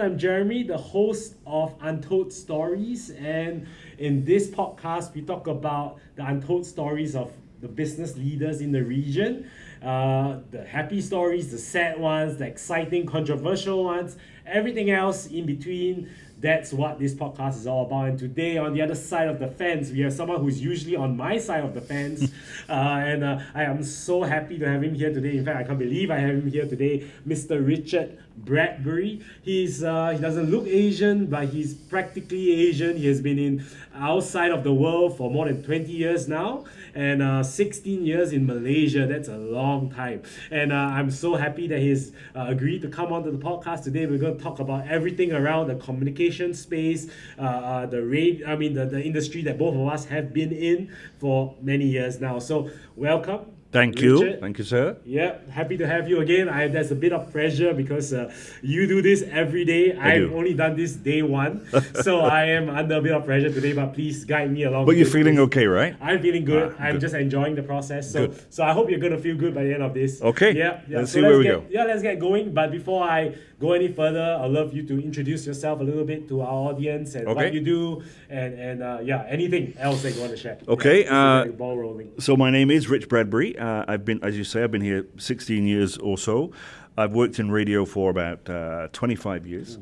I'm Jeremy, the host of Untold Stories, and in this podcast, we talk about the untold stories of the business leaders in the region, the happy stories, the sad ones, the exciting, controversial ones, everything else in between. That's what this podcast is all about. And today, on the other side of the fence, we have someone who's usually on my side of the fence. and I am so happy to have him here today. In fact, I can't believe I have him here today, Mr. Richard Bradbury. He doesn't look Asian, but he's practically Asian. He has been in outside of the world for more than 20 years now, and 16 years in Malaysia. That's a long time. And I'm so happy that he's agreed to come onto the podcast today. We're going to talk about everything around the communication space, the industry that both of us have been in for many years now. So welcome. Thank Richard. you. Thank you, sir. Yeah, happy to have you again. There's a bit of pressure because you do this every day. I've only done this day one. So I am under a bit of pressure today, but please guide me along. But you're feeling okay, right? I'm feeling good. I'm just enjoying the process. So I hope you're going to feel good by the end of this. Okay. Yeah. Let's see where we go. Yeah, let's get going. But before I go any further, I'd love you to introduce yourself a little bit to our audience and what you do and anything else that you want to share. Okay. Yeah, get the ball rolling. So my name is Rich Bradbury. I've been, as you say, I've been here 16 years or so. I've worked in radio for about 25 years.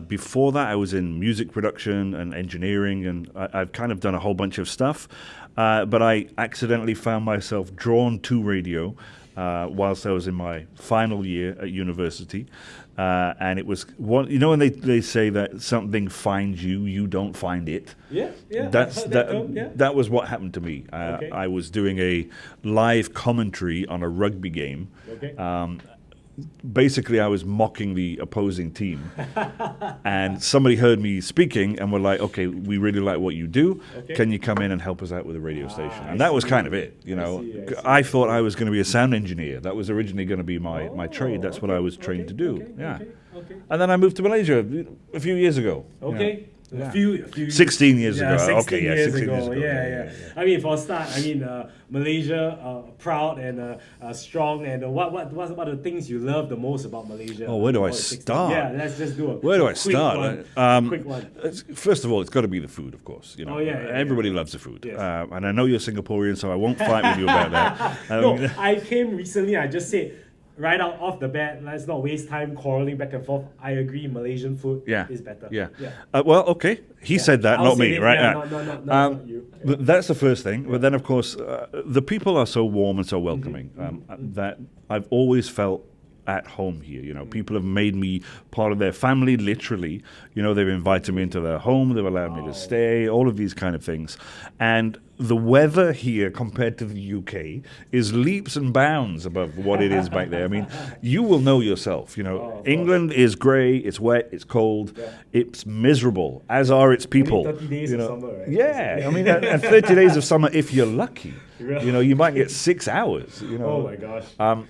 Before that, I was in music production and engineering, and I've kind of done a whole bunch of stuff. But I accidentally found myself drawn to radio whilst I was in my final year at university. And it was one, when they say that something finds you, you don't find it. Yeah. That was what happened to me. I was doing a live commentary on a rugby game. Okay. Basically, I was mocking the opposing team, and somebody heard me speaking and were like, "Okay, we really like what you do. Okay. Can you come in and help us out with the radio station?" And that was kind of it. I I thought I was going to be a sound engineer. That was originally going to be my trade. That's what I was trained to do. Okay. And then I moved to Malaysia a few years ago. Okay. Yeah. A few 16 years ago. 16 years 16 ago. years ago. Yeah. I mean, for a start, Malaysia, proud and strong. And what are the things you love the most about Malaysia? Oh, where do I start? Yeah, let's just do Where do I start? Quick one. First of all, it's got to be the food, of course. Everybody loves the food. Yes. And I know you're Singaporean, so I won't fight with you about that. No, I came recently, I just said, right out off the bat, let's not waste time quarreling back and forth. I agree, Malaysian food is better. Yeah. Well, okay. He said that, not me, right? Not you. But that's the first thing. But then, of course, the people are so warm and so welcoming that I've always felt at home here. People have made me part of their family, literally. They've invited me into their home. They've allowed me to stay, all of these kind of things. And the weather here compared to the UK is leaps and bounds above what it is back there. I mean, you will know yourself. England is grey, it's wet, it's cold, it's miserable, as are its people. Only 30 days of summer, right? Yeah, I mean, and 30 days of summer if you're lucky. You might get 6 hours. Oh my gosh. And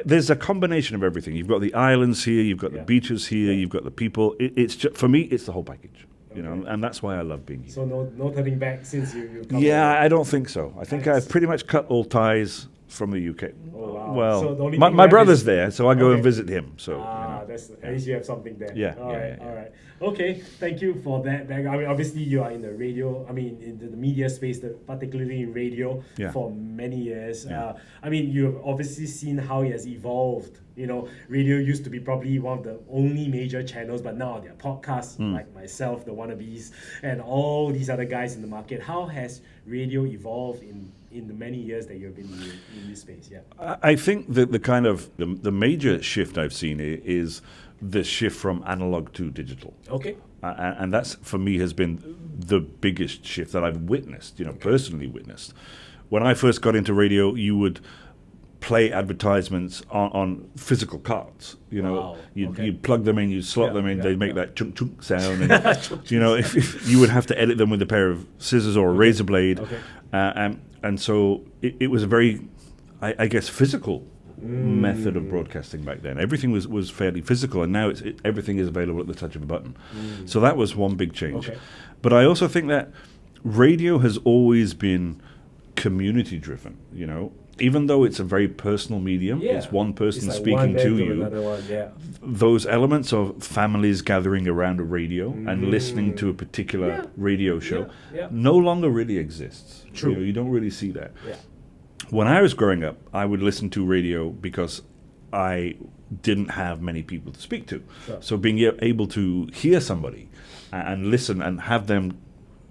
there's a combination of everything. You've got the islands here, you've got the beaches here, you've got the people. It's just, for me, it's the whole package. And that's why I love being here. So no turning back since you come Yeah, I don't think so. I think I've pretty much cut all ties from the UK. Oh, wow. Well, so the only my brother's there, so I go and visit him. So at least you have something there. Yeah. All right. Okay, thank you for that. I mean, obviously you are in the radio. In the media space, particularly in radio, for many years. Yeah. You've obviously seen how it has evolved. Radio used to be probably one of the only major channels, but now there are podcasts like myself, the wannabes, and all these other guys in the market. How has radio evolved in the many years that you've been in this space? Yeah. I think that the major shift I've seen is the shift from analog to digital. Okay. And that's, for me, has been the biggest shift that I've witnessed, personally witnessed. When I first got into radio, you would play advertisements on physical cards. You'd plug them in, you'd slot them in, they'd make that chunk chunk sound. And, if you would have to edit them with a pair of scissors or a razor blade. Okay. And so it was a very, I guess, physical method of broadcasting back then. Everything was fairly physical, and now everything is available at the touch of a button. So that was one big change. Okay. But I also think that radio has always been community driven. even though it's a very personal medium, it's one person It's like speaking one man to you. another one, yeah. Those elements of families gathering around a radio and listening to a particular radio show no longer really exists. True. You don't really see that. Yeah. When I was growing up, I would listen to radio because I didn't have many people to speak to. Sure. So being able to hear somebody and listen and have them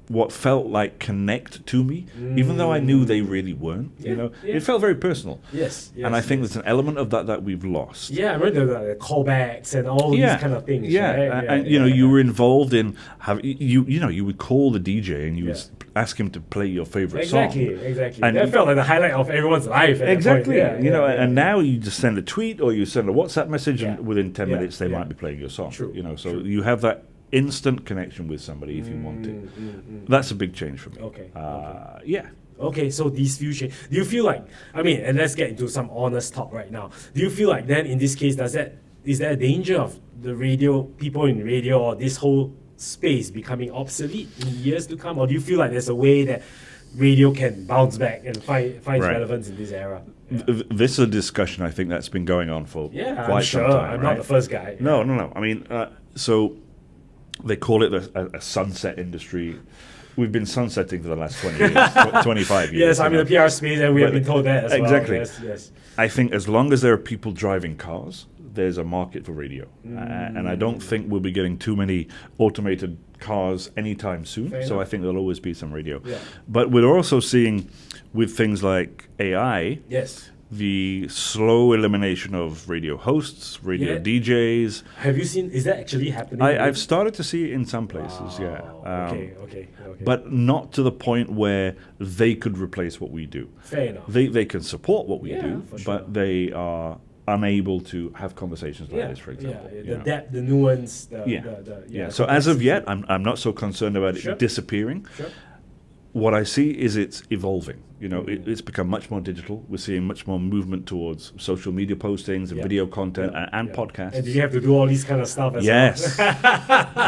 what felt like connect to me, even though I knew they really weren't. It felt very personal. Yes. And I think there's an element of that we've lost. Yeah, I remember the callbacks and all these kind of things. Right? And you were involved in you would call the DJ and you would ask him to play your favorite song. Exactly. And that felt like the highlight of everyone's life. At exactly. that point. And now you just send a tweet or you send a WhatsApp message, and within 10 minutes they might be playing your song. True. So you have that instant connection with somebody if you want it. That's a big change for me. Okay, so these few change. Do you feel like, and let's get into some honest talk right now. Do you feel like then in this case, is there a danger of the people in radio or this whole space becoming obsolete in years to come? Or do you feel like there's a way that radio can bounce back and find relevance in this era? This is a discussion I think that's been going on for quite some time. I'm not the first guy. No. So they call it a sunset industry. We've been sunsetting for the last 20 years, 25 years. Yes, I'm in the PR space and we have been told that as well. Exactly. Yes. I think as long as there are people driving cars, there's a market for radio. And I don't think we'll be getting too many automated cars anytime soon. So I think there'll always be some radio. Yeah. But we're also seeing with things like AI, the slow elimination of radio hosts, radio DJs. Have you seen, is that actually happening? I've started to see it in some places, Okay. But not to the point where they could replace what we do. Fair enough. They can support what we do, for sure. but they are unable to have conversations like this, for example. The depth, the nuance. So as of yet, I'm not so concerned about it disappearing. Sure. What I see is it's evolving. It's become much more digital. We're seeing much more movement towards social media postings and video content and podcasts. And you have to do all these kind of stuff as well.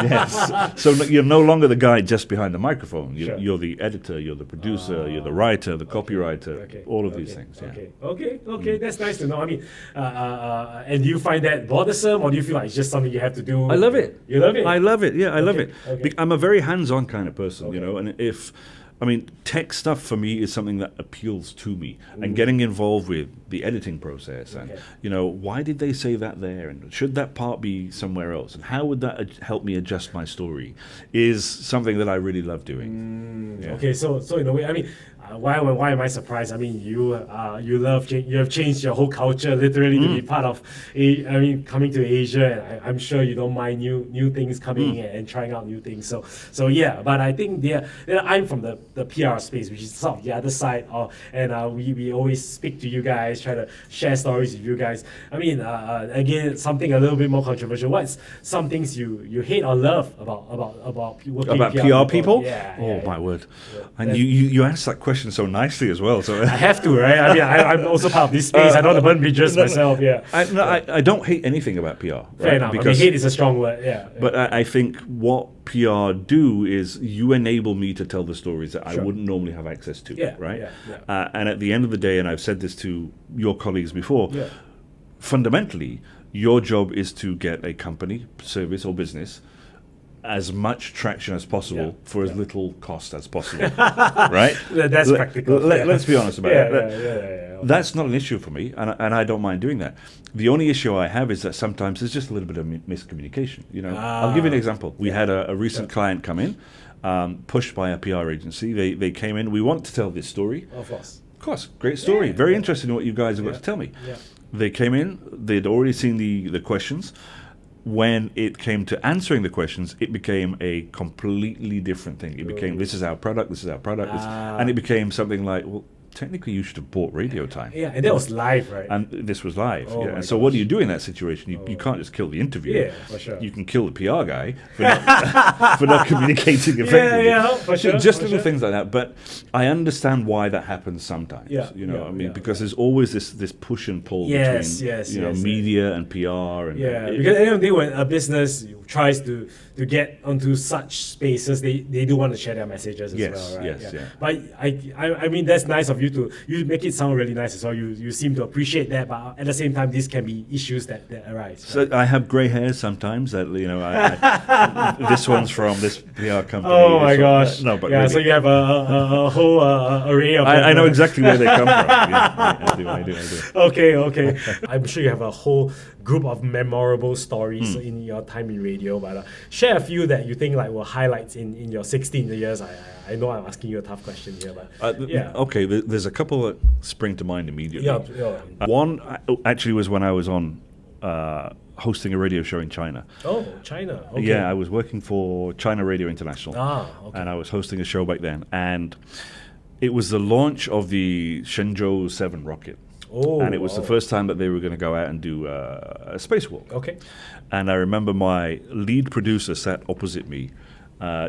Yes. So you're no longer the guy just behind the microphone. You're the editor, you're the producer, you're the writer, the copywriter, all of these things. Okay. That's nice to know. And do you find that bothersome, or do you feel like it's just something you have to do? I love it. You love it? I love it. Yeah, I love it. Okay. I'm a very hands-on kind of person, and tech stuff for me is something that appeals to me, and getting involved with the editing process, and why did they say that there, and should that part be somewhere else, and how would that help me adjust my story, is something that I really love doing. Okay, so in a way, why am I surprised? You have changed your whole culture literally to be part of. Coming to Asia, I'm sure you don't mind new things coming and trying out new things. So yeah, but I think I'm from the PR space, which is sort of the other side. And we always speak to you guys, try to share stories with you guys. Again, something a little bit more controversial. What's some things you hate or love about working about with PR people? My word! And you answered that question so nicely as well. So I have to, right? I'm also part of this space. I don't want to burn bridges myself. I don't hate anything about PR. Fair enough. Because hate is a strong word. But I think what PR do is you enable me to tell the stories that I wouldn't normally have access to. Right. And at the end of the day, and I've said this to your colleagues before, fundamentally, your job is to get a company, service, or business as much traction as possible for as little cost as possible, right? That's practical. Let's be honest about it. That's not an issue for me, and I don't mind doing that. The only issue I have is that sometimes there's just a little bit of miscommunication. I'll give you an example. We had a recent client come in, pushed by a PR agency. They came in. We want to tell this story. Of course, great story. Very interested in what you guys have got to tell me. They came in. They'd already seen the questions. When it came to answering the questions, it became a completely different thing. It became, this is our product, and it became something like, well, technically you should have bought radio time. And that was live, right? And this was live. And so what do you do in that situation? You can't just kill the interviewer. For sure. You can kill the PR guy for not communicating effectively. For sure. Just little things like that. But I understand why that happens sometimes. Because there's always this push and pull between media and PR. And because at the end of the day, when a business tries to get onto such spaces, they do want to share their messages as well, right? But that's nice of you you make it sound really nice as well. You seem to appreciate that, but at the same time, these can be issues that arise. So Right? I have grey hairs sometimes. That this one's from this PR company. Oh my this one- gosh! No, but yeah, really, so you have a whole array of. I know exactly where they come from. Yeah, I do. Okay. I'm sure you have a whole group of memorable stories in your time in radio, but share a few that you think like were highlights in your 16 years. I know I'm asking you a tough question here, but yeah. Okay, there's a couple that spring to mind immediately. Yeah. One actually was when I was on hosting a radio show in China. Oh, China. Okay. Yeah, I was working for China Radio International. Okay. And I was hosting a show back then. And it was the launch of the Shenzhou 7 rocket. Oh, and it was the first time that they were going to go out and do a spacewalk. Okay. And I remember my lead producer sat opposite me,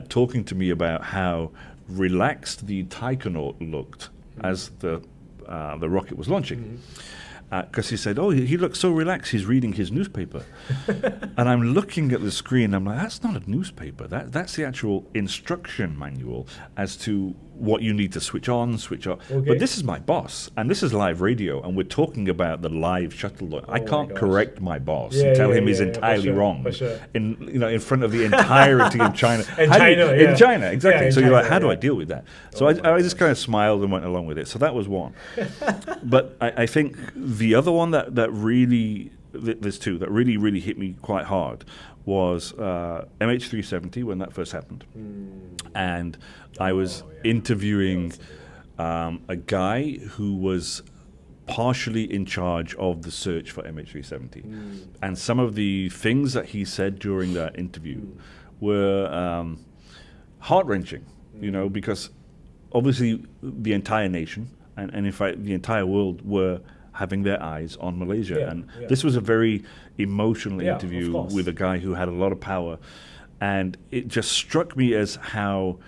talking to me about how relaxed the taikonaut looked as the rocket was launching. Because he said, oh, he looks so relaxed, he's reading his newspaper. And I'm looking at the screen, I'm like, that's not a newspaper. That's the actual instruction manual as to what you need to switch on, switch off. Okay. But this is my boss, and this is live radio, and we're talking about the live shuttle launch. I can't correct my boss and tell him he's entirely wrong in front of the entirety of China. In China, Exactly. Yeah, so you're like, how do yeah. I deal with that? So I just kind of smiled and went along with it. So that was one. But I think the other one that really, there's two, that really, really hit me quite hard was MH370 when that first happened. And I was interviewing a guy who was partially in charge of the search for MH370. And some of the things that he said during that interview were heart-wrenching, because obviously the entire nation and in fact the entire world were having their eyes on Malaysia. This was a very emotional interview with a guy who had a lot of power. And it just struck me as how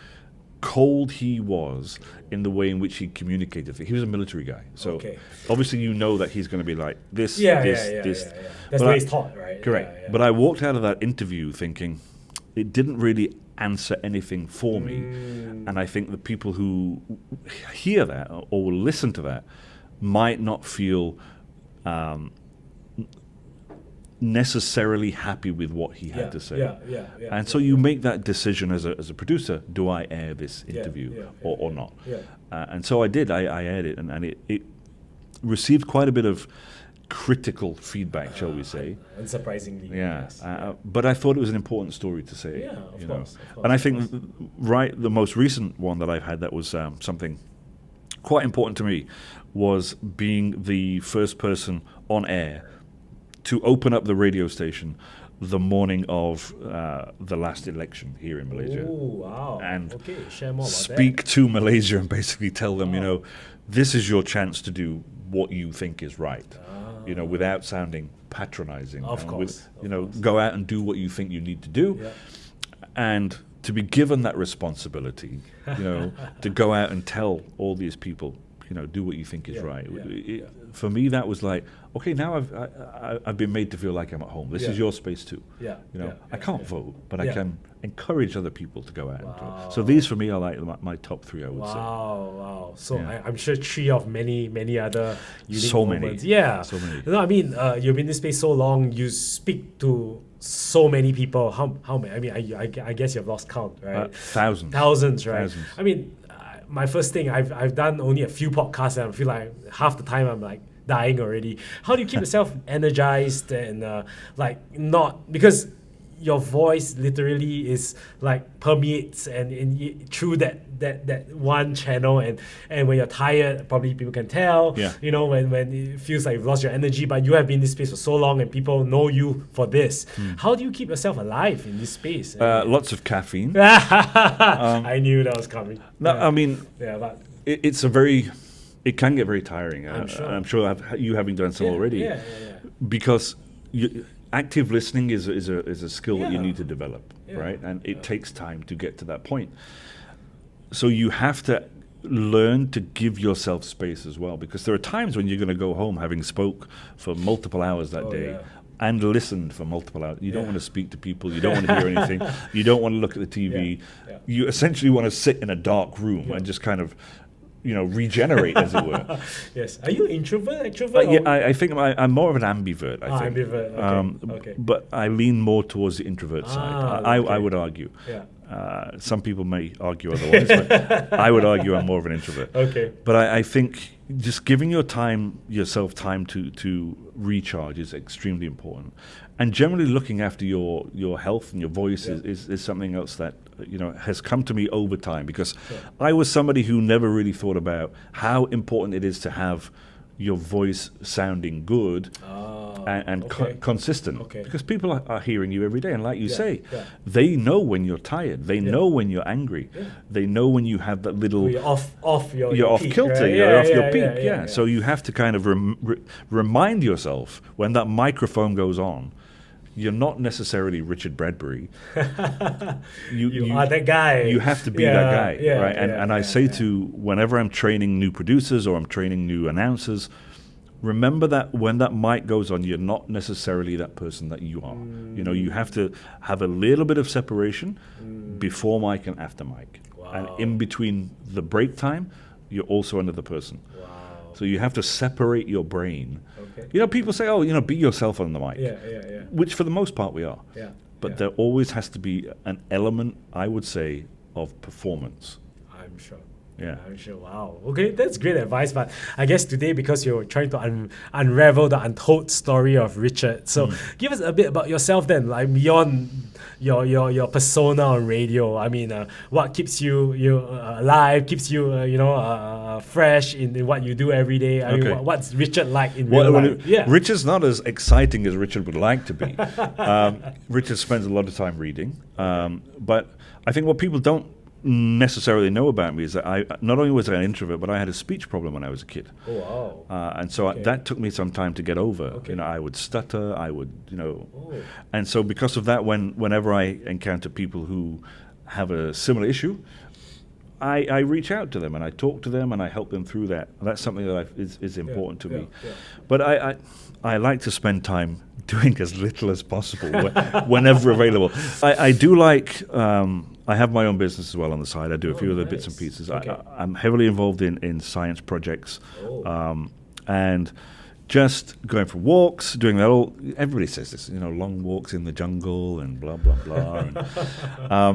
cold he was in the way in which he communicated. He was a military guy. So obviously that he's going to be like this, this. That's what he's taught, right? Correct. Yeah. But I walked out of that interview thinking it didn't really answer anything for me. And I think the people who hear that or will listen to that might not feel necessarily happy with what he had to say. And so you make that decision as a producer, do I air this interview or not? And so I did. I aired it, and it received quite a bit of critical feedback, shall we say. Unsurprisingly. Yes. But I thought it was an important story to say. Yeah, of course. And I think the most recent one that I've had that was something quite important to me was being the first person on air to open up the radio station the morning of the last election here in Malaysia. Oh, wow. And share more about speak to Malaysia and basically tell them, this is your chance to do what you think is right, without sounding patronizing. Of course. Go out and do what you think you need to do. Yeah. And to be given that responsibility, to go out and tell all these people, do what you think is right. For me, that was like, okay, now I've been made to feel like I'm at home. This is your space too. I can't vote, but I can encourage other people to go out and do it. So these for me are like my top three, I would say. Wow. So I'm sure three of many other unique moments. So many. I mean, you've been in this space so long, you speak to so many people. How many? I mean, I guess you've lost count, right? Thousands, right? Thousands. I mean, my first thing, I've done only a few podcasts and I feel like half the time I'm like dying already. How do you keep yourself energized and not, because your voice literally is like permeates and through that one channel, and when you're tired, probably people can tell. When it feels like you've lost your energy, but you have been in this space for so long and people know you for this. How do you keep yourself alive in this space? Lots of caffeine. I knew that was coming. No, I mean, but it can get very tiring. I'm sure you having done so already. Because active listening is a skill that you need to develop, right? And it takes time to get to that point. So you have to learn to give yourself space as well, because there are times when you're going to go home having spoke for multiple hours that day and listened for multiple hours. You don't want to speak to people. You don't want to hear anything. You don't want to look at the TV. You essentially want to sit in a dark room and just kind of regenerate, as it were. Yes. Are you introvert, extrovert? Yeah, I think I'm more of an ambivert. I think. Ambivert. Okay. Okay. But I lean more towards the introvert side. I would argue. Yeah. Some people may argue otherwise, but I would argue I'm more of an introvert. Okay. But I think just giving yourself time to recharge is extremely important, and generally looking after your health and your voice is something else that has come to me over time, because I was somebody who never really thought about how important it is to have your voice sounding good and consistent, because people are hearing you every day, and like you say, they know when you're tired, they know when you're angry, they know when you have that little you're off your off peak, kilter, right? you're off your peak. So you have to kind of remind yourself when that microphone goes on. You're not necessarily Richard Bradbury. You are that guy. You have to be that guy, right? And I say to, whenever I'm training new producers or I'm training new announcers, remember that when that mic goes on, you're not necessarily that person that you are. You have to have a little bit of separation before mic and after mic. Wow. And in between the break time, you're also another person. Wow. So you have to separate your brain. Okay. People say, be yourself on the mic. Yeah. Which for the most part we are. Yeah. But there always has to be an element, I would say, of performance. I'm sure. Yeah. I'm sure. Wow. Okay, that's great advice. But I guess today, because you're trying to unravel the untold story of Richard, so give us a bit about yourself then, like beyond your persona on radio. I mean, what keeps you alive, keeps you fresh in what you do every day. I mean, what's Richard like in real life? Richard's not as exciting as Richard would like to be. Richard spends a lot of time reading, but I think what people don't necessarily know about me is that I not only was I an introvert, but I had a speech problem when I was a kid. Oh wow! And so that took me some time to get over. Okay. I would stutter. I would, and so because of that, whenever I encounter people who have a similar issue, I reach out to them and I talk to them and I help them through that. And that's something that is important to me. Yeah. But I like to spend time doing as little as possible whenever available. I do like. I have my own business as well on the side. I do a few other bits and pieces. Okay. I'm heavily involved in science projects, and just going for walks, doing that all. Everybody says this, long walks in the jungle and blah, blah, blah. And,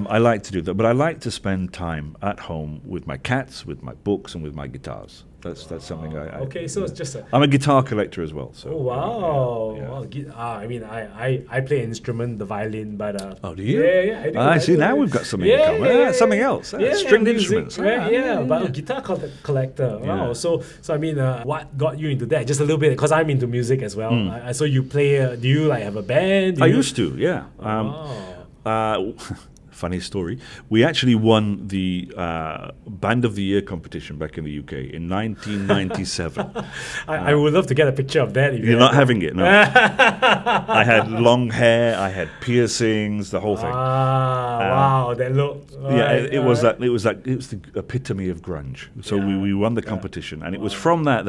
I like to do that. But I like to spend time at home with my cats, with my books, and with my guitars. That's something I okay, so it's just I'm a guitar collector as well. So. Oh, wow. I mean, I play an instrument, the violin, but... oh, do you? Yeah, I do. I see, now we've got something in common. Something else. Stringed instruments. But a guitar collector. Wow. So I mean, what got you into that? Just a little bit, because I'm into music as well. So you play, do you have a band? I used to, yeah. Funny story. We actually won the Band of the Year competition back in the UK in 1997. I would love to get a picture of that. You're not having it, no. I had long hair, I had piercings, the whole thing. Wow, that look. It was the epitome of grunge. So we won the competition, and it was from that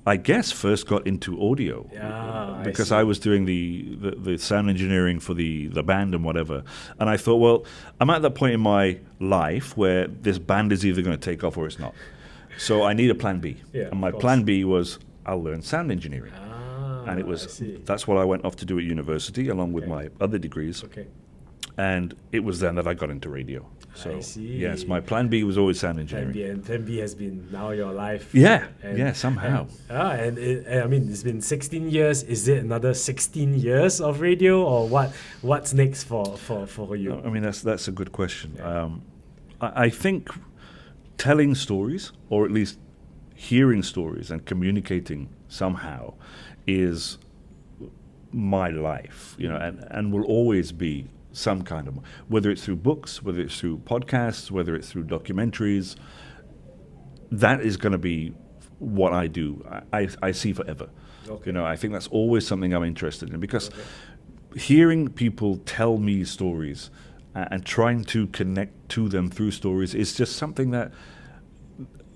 I guess first got into audio because I was doing the sound engineering for the band and whatever. And I thought, well, I'm at that point in my life where this band is either going to take off or it's not. So I need a plan B. And my plan B was I'll learn sound engineering. And it was that's what I went off to do at university along with my other degrees. Okay. And it was then that I got into radio. So yes, my plan B was always sound engineering. Plan B has been now your life. Somehow. And it's been 16 years. Is it another 16 years of radio, or what's next for you? I mean, that's a good question. I think telling stories, or at least hearing stories and communicating somehow, is my life. And will always be some kind of, whether it's through books, whether it's through podcasts, whether it's through documentaries, that is going to be what I do. I see forever. Okay. I think that's always something I'm interested in, because hearing people tell me stories and trying to connect to them through stories is just something that,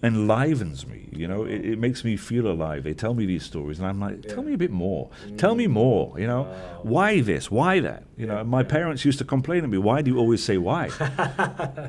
enlivens me. You know, it makes me feel alive. They tell me these stories, and I'm like, tell me a bit more. Tell me more. You know, why this? Why that? You know, my parents used to complain to me, why do you always say why?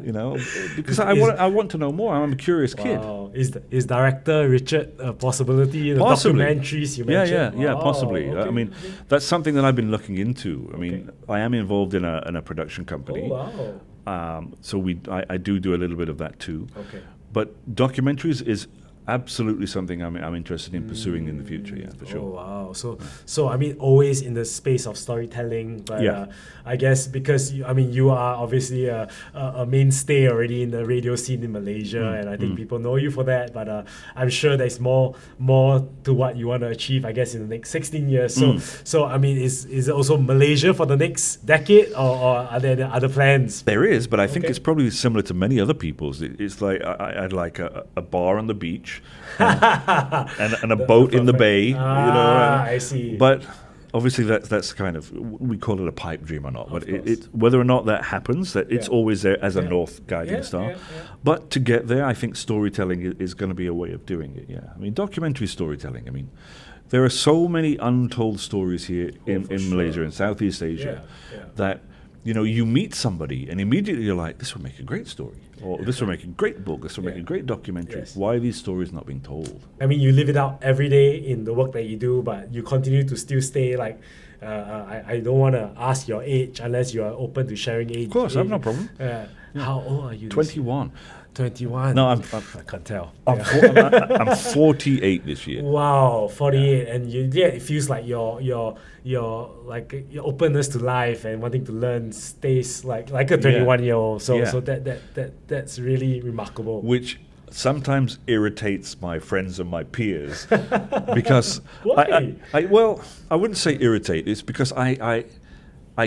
You know, because I want to know more. I'm a curious kid. Is director Richard a possibility? The Possibly. documentaries you mentioned? Yeah, possibly. I mean, that's something that I've been looking into. I mean, I am involved in a production company. Oh, wow. So I do a little bit of that too. Okay. But documentaries is absolutely something I'm interested in pursuing in the future. Yeah, for sure. Oh wow! So I mean, always in the space of storytelling, but I guess because you are obviously a mainstay already in the radio scene in Malaysia, and I think people know you for that. But I'm sure there's more to what you want to achieve. I guess in the next 16 years. So I mean, is it also Malaysia for the next decade, or are there other plans? There is, but I think it's probably similar to many other people's. It's like I'd like a bar on the beach. And a boat in the bay, you know. I see. But obviously, that's kind of, we call it a pipe dream or not. But whether or not that happens, that it's always there as a north guiding star. But to get there, I think storytelling is going to be a way of doing it. Yeah, I mean, documentary storytelling. I mean, there are so many untold stories here in Malaysia and Southeast Asia that, you know, you meet somebody and immediately you're like, this would make a great story, or this would make a great book, this would make a great documentary. Why are these stories not being told? I mean, you live it out every day in the work that you do, but you continue to still stay like, I don't want to ask your age unless you are open to sharing age. Of course, I have no problem. How old are you? 21. 21. No, I can't tell. I'm 48 this year. Wow, 48, and it feels like your openness to life and wanting to learn stays like a 21-year-old. So that's really remarkable. Which sometimes irritates my friends and my peers because Why? I wouldn't say irritate. It's because I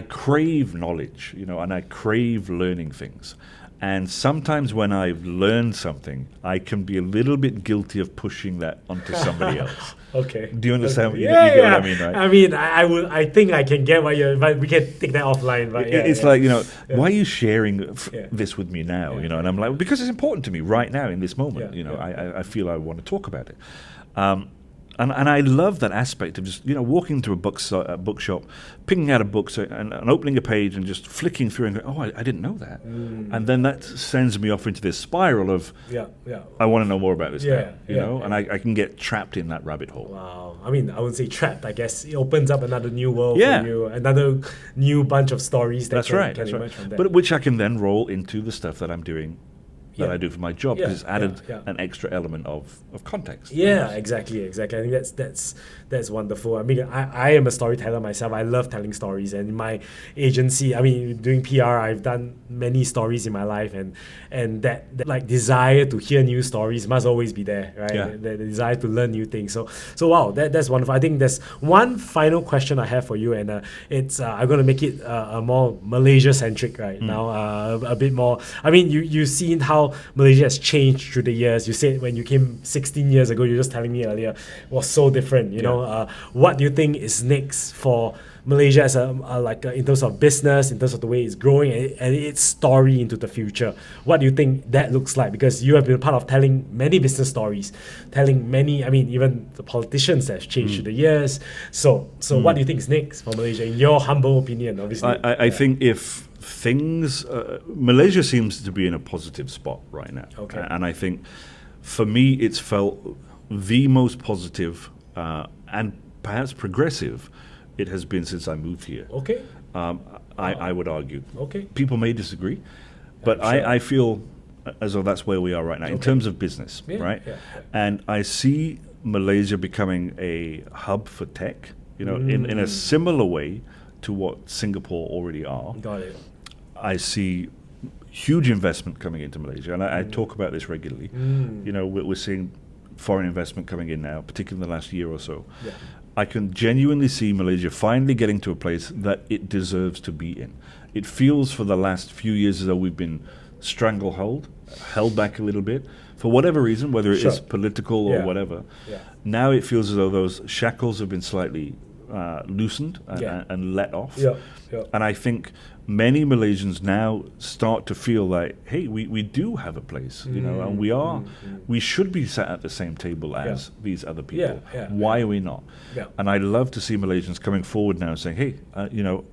crave knowledge, you know, and I crave learning things. And sometimes when I've learned something, I can be a little bit guilty of pushing that onto somebody else. Okay. Do you understand? Okay. You get what I mean, right? I mean, I think I can get what you're, but we can take that offline. But it's like, you know, why are you sharing this with me now? You know, and I'm like, because it's important to me right now in this moment. You know, I feel I want to talk about it. And I love that aspect of just, you know, walking into a bookshop, picking out a book and opening a page and just flicking through and going, oh, I didn't know that. And then that sends me off into this spiral of, I want to know more about this now, you know, and I can get trapped in that rabbit hole. Wow. I mean, I wouldn't say trapped. I guess it opens up another new world for you, another new bunch of stories that can emerge from that. But which I can then roll into the stuff that I'm doing that I do for my job, because it's added an extra element of context. Exactly. I think that's wonderful. I mean, I am a storyteller myself. I love telling stories, and in my agency, I mean, doing PR, I've done many stories in my life, and that like desire to hear new stories must always be there, right? The desire to learn new things. So wow, that's wonderful. I think there's one final question I have for you, and it's I'm going to make it a more Malaysia centric now, a bit more. I mean, you've seen how Malaysia has changed through the years. You said when you came 16 years ago, you were just telling me earlier, was so different. You know, what do you think is next for Malaysia as in terms of business, in terms of the way it's growing and its story into the future? What do you think that looks like? Because you have been part of telling many business stories, telling many. I mean, even the politicians have changed through the years. So what do you think is next for Malaysia, in your humble opinion? Obviously, I think if things, Malaysia seems to be in a positive spot right now. Okay. And I think for me, it's felt the most positive and perhaps progressive it has been since I moved here. Okay. I would argue. Okay. People may disagree, but I feel as though that's where we are right now in terms of business, right? And I see Malaysia becoming a hub for tech, you know, in a similar way to what Singapore already are. Got it. I see huge investment coming into Malaysia, and I talk about this regularly. You know, we're seeing foreign investment coming in now, particularly in the last year or so. I can genuinely see Malaysia finally getting to a place that it deserves to be in. It feels for the last few years as though we've been held back a little bit, for whatever reason, whether it is political or whatever. Now it feels as though those shackles have been slightly loosened and let off. Yeah, yeah. And I think many Malaysians now start to feel like, hey, we do have a place, and we should be sat at the same table as these other people. Why are we not? Yeah. And I love to see Malaysians coming forward now and saying, hey,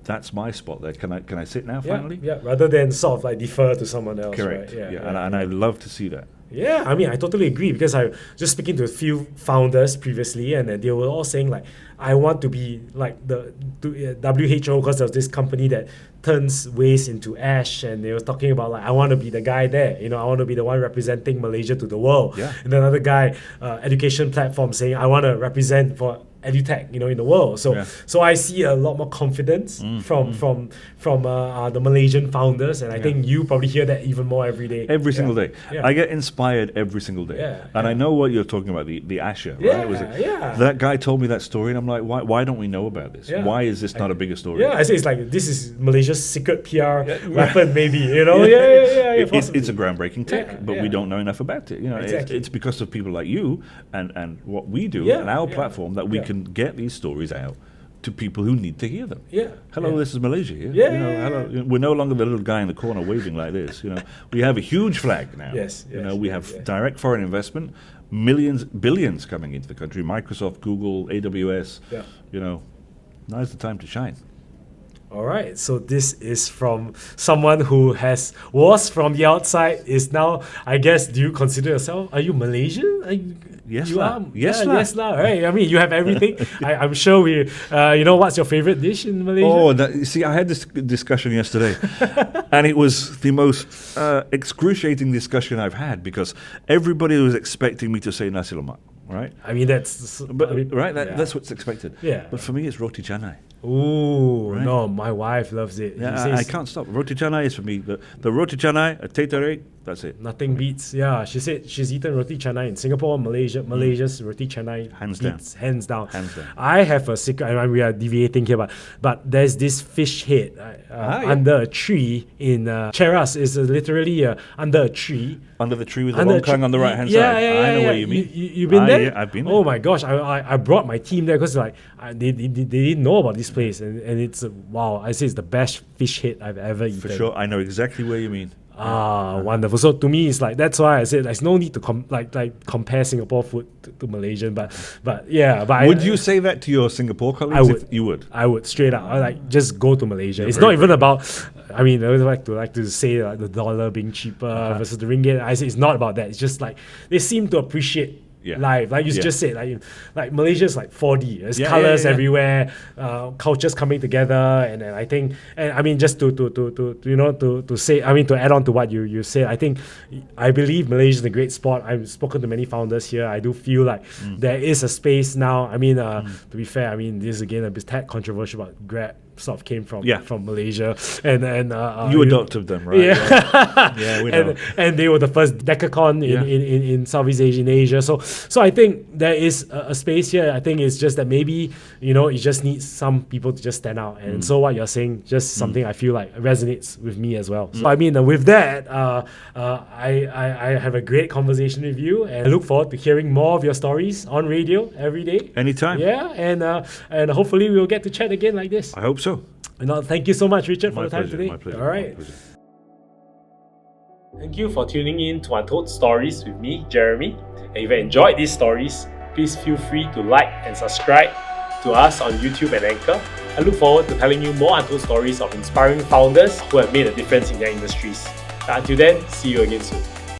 that's my spot there. Can I sit now finally? Yeah, rather than sort of like defer to someone else. Correct. Right? And I love to see that. Yeah, I mean, I totally agree, because I was just speaking to a few founders previously, and they were all saying like, I want to be like the WHO, because there's this company that turns waste into ash, and they were talking about like, I want to be the guy there, I want to be the one representing Malaysia to the world. Yeah. And then another guy, education platform, saying I want to represent for edutech, in the world. So I see a lot more confidence from the Malaysian founders, and I think you probably hear that even more every day. Every single day. Yeah. I get inspired every single day. I know what you're talking about, the Asher, right? Was it? Yeah. That guy told me that story, and I'm like, why don't we know about this? Yeah. Why is this not a bigger story? Yeah, I say it's like, this is Malaysia's secret PR weapon, maybe, It's a groundbreaking tech, but we don't know enough about it. Exactly. It's because of people like you and what we do and our platform that we can get these stories out to people who need to hear them. Hello, this is Malaysia here. Hello. We're no longer the little guy in the corner waving like this. We have a huge flag now. We have direct foreign investment, millions, billions coming into the country. Microsoft, Google, AWS. Now's the time to shine. All right, so this is from someone who was from the outside, is now, I guess, do you consider yourself, are you Malaysian? Yes, you are. Yes, yes, right? I mean, you have everything. I'm sure what's your favorite dish in Malaysia? You see, I had this discussion yesterday, and it was the most excruciating discussion I've had, because everybody was expecting me to say nasi lemak, right? I mean, that's what's expected. Yeah. But for me, it's roti canai. Ooh, right? No, my wife loves it. Yeah, I can't stop. Roti canai is for me. The roti canai, a teh tarik, that's it. Nothing beats. Yeah, she said she's eaten roti canai in Singapore, Malaysia's roti canai hands down. I have a secret. I mean, we are deviating here, but there's this fish head under a tree in Cheras. Is literally under a tree. Under the tree with the longkang on the right hand side. I know what you mean. You've been there? Yeah, I've been there. Oh my gosh, I brought my team there because they didn't know about this place, and it's wow. I say it's the best fish head I've ever eaten. For sure, I know exactly where you mean. Wonderful. So to me, it's like, that's why I said there's no need to compare Singapore food to Malaysian, but would you say that to your Singapore colleagues? I would. You would. I would straight up. I just go to Malaysia. It's not even about. I mean, I would like to say the dollar being cheaper versus the ringgit. I say it's not about that. It's just like they seem to appreciate life, like you just said, like Malaysia's like 4D. There's colors everywhere, cultures coming together, and I think, and I mean, just to say, I mean, to add on to what you said, I believe Malaysia's a great spot. I've spoken to many founders here. I do feel like there is a space now. I mean, to be fair, I mean, this is again a bit controversial, but Grab sort of came from Malaysia, and you adopted them, right? Yeah, we know. And they were the first decacon in Southeast Asia, in Asia. So I think there is a space here. I think it's just that maybe it just needs some people to just stand out. And so what you're saying, just something I feel like resonates with me as well. So I mean, with that, I have a great conversation with you, and I look forward to hearing more of your stories on radio every day. Anytime. Yeah, and hopefully we'll get to chat again like this. I hope so. Thank you so much, Richard, for the time today. My pleasure. All right. Thank you for tuning in to Untold Stories with me, Jeremy. And if you enjoyed these stories, please feel free to like and subscribe to us on YouTube and Anchor. I look forward to telling you more untold stories of inspiring founders who have made a difference in their industries. Until then, see you again soon.